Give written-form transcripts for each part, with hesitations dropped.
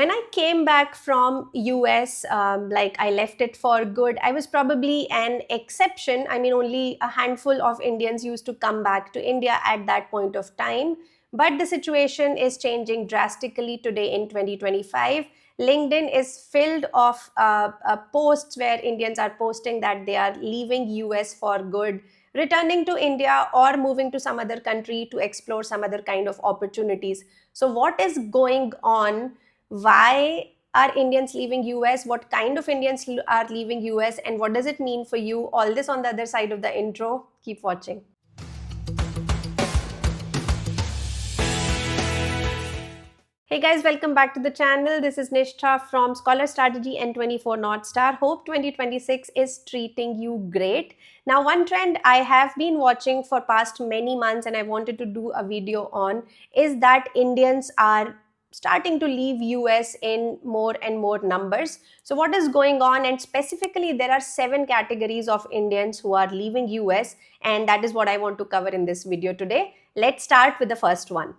When I came back from US, like I left it for good, I was probably an exception. I mean, only a handful of Indians used to come back to India at that point of time. But the situation is changing drastically today in 2025. LinkedIn is filled of posts where Indians are posting that they are leaving US for good, returning to India, or moving to some other country to explore some other kind of opportunities. So, what is going on? Why are Indians leaving US? What kind of Indians are leaving US? And what does it mean for you? All this on the other side of the intro. Keep watching. Hey guys, welcome back to the channel. This is Nishtha from Scholar Strategy and 24 North Star. Hope 2026 is treating you great. Now, one trend I have been watching for past many months and I wanted to do a video on is that Indians are starting to leave US in more and more numbers. So what is going on? And specifically, there are 7 categories of Indians who are leaving US, and that is what I want to cover in this video today. Let's start with the first one.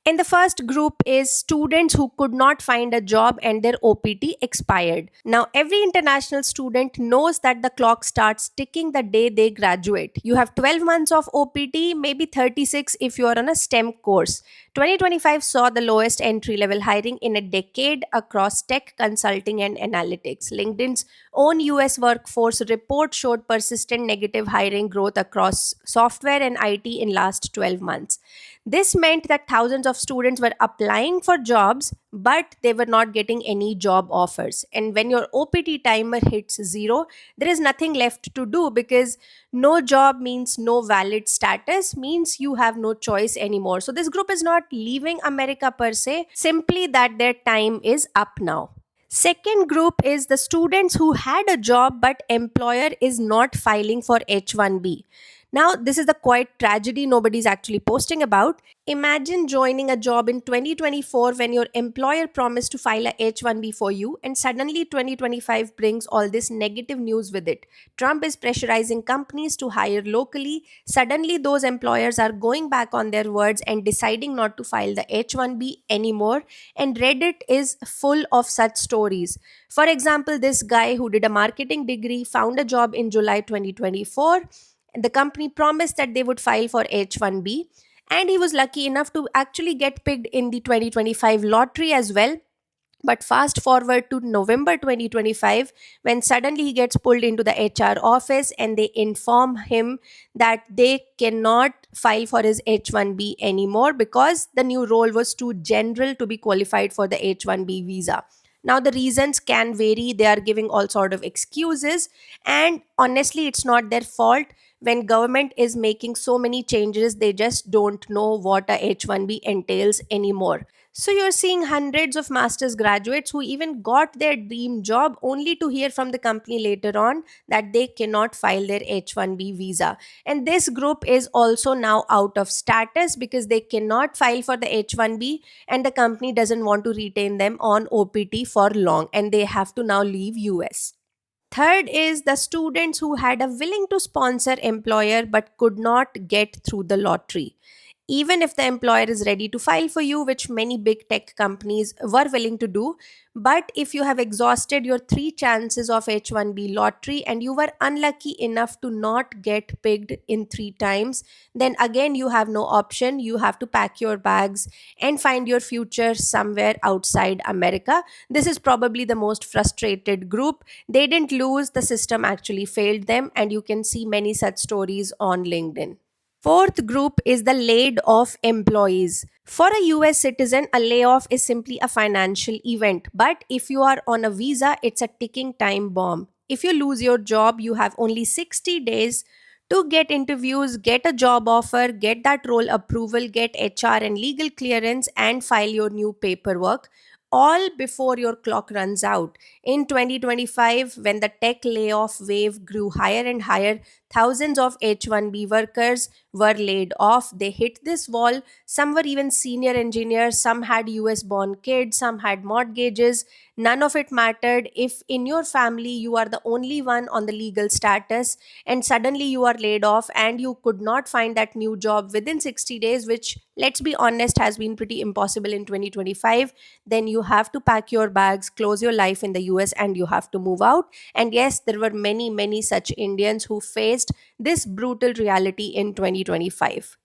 And the first group is students who could not find a job and their OPT expired. Now, every international student knows that the clock starts ticking the day they graduate. You have 12 months of OPT, maybe 36 if you are on a STEM course. 2025 saw the lowest entry level hiring in a decade across tech, consulting, and analytics. LinkedIn's own US workforce report showed persistent negative hiring growth across software and IT in last 12 months. This meant that thousands of students were applying for jobs, but they were not getting any job offers. And when your OPT timer hits zero, there is nothing left to do because no job means no valid status, means you have no choice anymore. So, this group is not leaving America per se, simply that their time is up now. Second group is the students who had a job but employer is not filing for H1B. Now, this is the quite tragedy nobody's actually posting about. Imagine joining a job in 2024 when your employer promised to file a H1B for you, and suddenly 2025 brings all this negative news with it. Trump is pressurizing companies to hire locally. Suddenly, those employers are going back on their words and deciding not to file the H1B anymore. And Reddit is full of such stories. For example, this guy who did a marketing degree found a job in July 2024. The company promised that they would file for H1B, and he was lucky enough to actually get picked in the 2025 lottery as well. But fast forward to November 2025, when suddenly he gets pulled into the HR office and they inform him that they cannot file for his H1B anymore because the new role was too general to be qualified for the H1B visa. Now, the reasons can vary. They are giving all sort of excuses, and honestly, it's not their fault. When government is making so many changes, they just don't know what a H1B entails anymore. So you're seeing hundreds of master's graduates who even got their dream job only to hear from the company later on that they cannot file their H1B visa. And this group is also now out of status because they cannot file for the H1B, and the company doesn't want to retain them on OPT for long, and they have to now leave US. Third is the students who had a willing to sponsor employer but could not get through the lottery. Even if the employer is ready to file for you, which many big tech companies were willing to do, but if you have exhausted your 3 chances of H1B lottery and you were unlucky enough to not get picked in 3 times, then again you have no option. You have to pack your bags and find your future somewhere outside America. This is probably the most frustrated group. They didn't lose, the system actually failed them, and you can see many such stories on LinkedIn. Fourth group is the laid off employees. For a US citizen, a layoff is simply a financial event. But if you are on a visa, it's a ticking time bomb. If you lose your job, you have only 60 days to get interviews, get a job offer, get that role approval, get HR and legal clearance, and file your new paperwork, all before your clock runs out. In 2025, when the tech layoff wave grew higher and higher, Thousands of H-1B workers were laid off. They hit this wall. Some were even senior engineers, some had US born kids, some had mortgages. None of it mattered. If in your family you are the only one on the legal status and suddenly you are laid off and you could not find that new job within 60 days, which, let's be honest, has been pretty impossible in 2025, then you have to pack your bags, close your life in the US, and you have to move out. And yes, there were many, many such Indians who faced this brutal reality in 2025.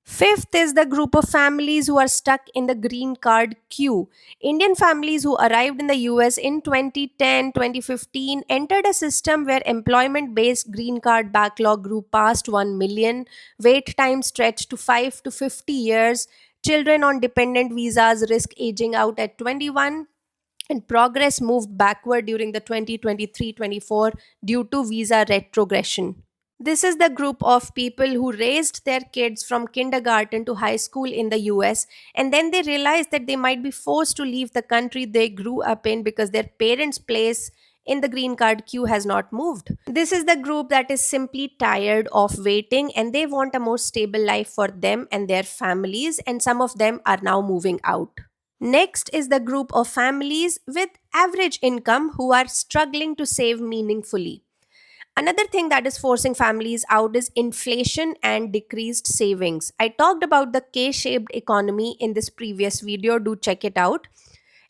Fifth is the group of families who are stuck in the green card queue. Indian families who arrived in the US in 2010, 2015 entered a system where employment based green card backlog grew past 1 million, wait time stretched to 5 to 50 years, children on dependent visas risk aging out at 21, and progress moved backward during the 2023-24 due to visa retrogression. This is the group of people who raised their kids from kindergarten to high school in the US, and then they realized that they might be forced to leave the country they grew up in because their parents' place in the green card queue has not moved. This is the group that is simply tired of waiting and they want a more stable life for them and their families, and some of them are now moving out. Next is the group of families with average income who are struggling to save meaningfully. Another thing that is forcing families out is inflation and decreased savings. I talked about the K shaped economy in this previous video. Do check it out.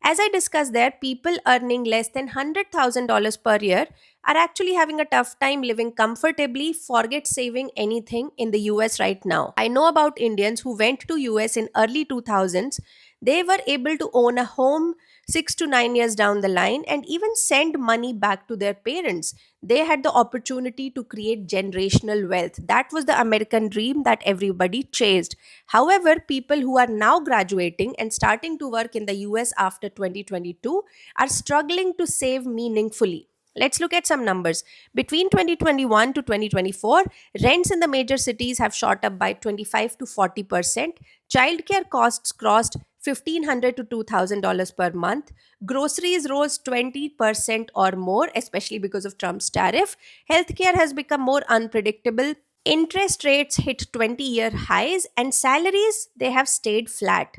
As I discussed there, people earning less than $100,000 per year are actually having a tough time living comfortably, forget saving anything in the US right now. I know about Indians who went to US in early 2000s. They were able to own a home 6 to 9 years down the line and even send money back to their parents. They had the opportunity to create generational wealth. That was the American dream that everybody chased. However, people who are now graduating and starting to work in the US after 2022 are struggling to save meaningfully. Let's look at some numbers. Between 2021 to 2024, rents in the major cities have shot up by 25 to 40%. Childcare costs crossed $1,500 to $2,000 per month. Groceries rose 20% or more, especially because of Trump's tariff. Healthcare has become more unpredictable. Interest rates hit 20-year highs, and salaries, they have stayed flat.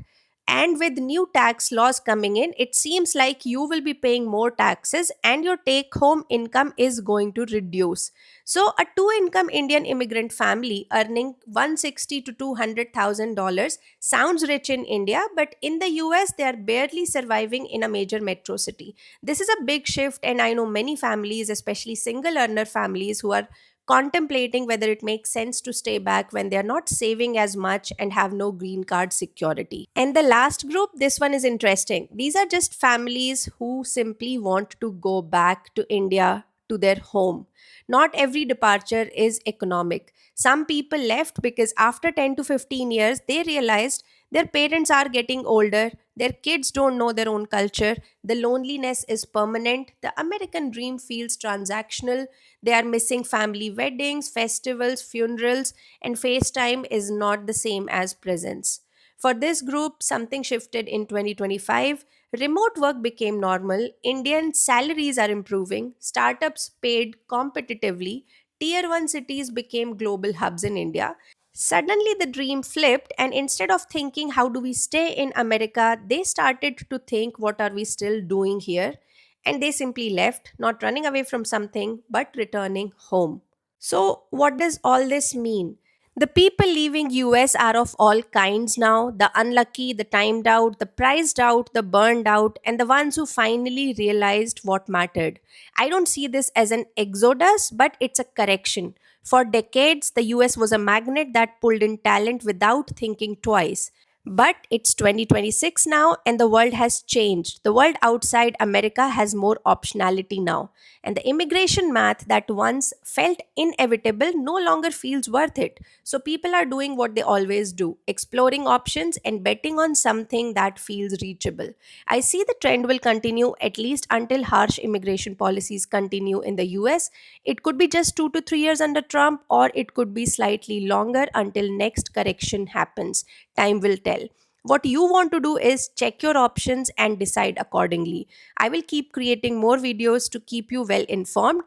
And with new tax laws coming in, it seems like you will be paying more taxes and your take home income is going to reduce. So, a two income Indian immigrant family earning 160 to $200,000 sounds rich in India, but in the US, they are barely surviving in a major metro city. This is a big shift, and I know many families, especially single earner families, who are contemplating whether it makes sense to stay back when they are not saving as much and have no green card security. And the last group, this one is interesting. These are just families who simply want to go back to India, to their home. Not every departure is economic. Some people left because after 10 to 15 years, they realized their parents are getting older, their kids don't know their own culture, the loneliness is permanent, the American dream feels transactional, they are missing family weddings, festivals, funerals, and FaceTime is not the same as presence. For this group, something shifted in 2025. Remote work became normal, Indian salaries are improving, startups paid competitively, tier 1 cities became global hubs in India. Suddenly, the dream flipped, and instead of thinking, how do we stay in America, they started to think, what are we still doing here? And they simply left, not running away from something, but returning home. So, what does all this mean? The people leaving US are of all kinds now, the unlucky, the timed out, the priced out, the burned out, and the ones who finally realized what mattered. I don't see this as an exodus, but it's a correction. For decades, the US was a magnet that pulled in talent without thinking twice. But it's 2026 now, and the world has changed. The world outside America has more optionality now. And the immigration math that once felt inevitable no longer feels worth it. So people are doing what they always do, exploring options and betting on something that feels reachable. I see the trend will continue at least until harsh immigration policies continue in the US. It could be just 2 to 3 years under Trump, or it could be slightly longer until next correction happens. Time will tell. What you want to do is check your options and decide accordingly. I will keep creating more videos to keep you well informed.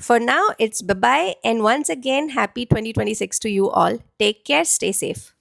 For now, it's bye bye, and once again, happy 2026 to you all. Take care, stay safe.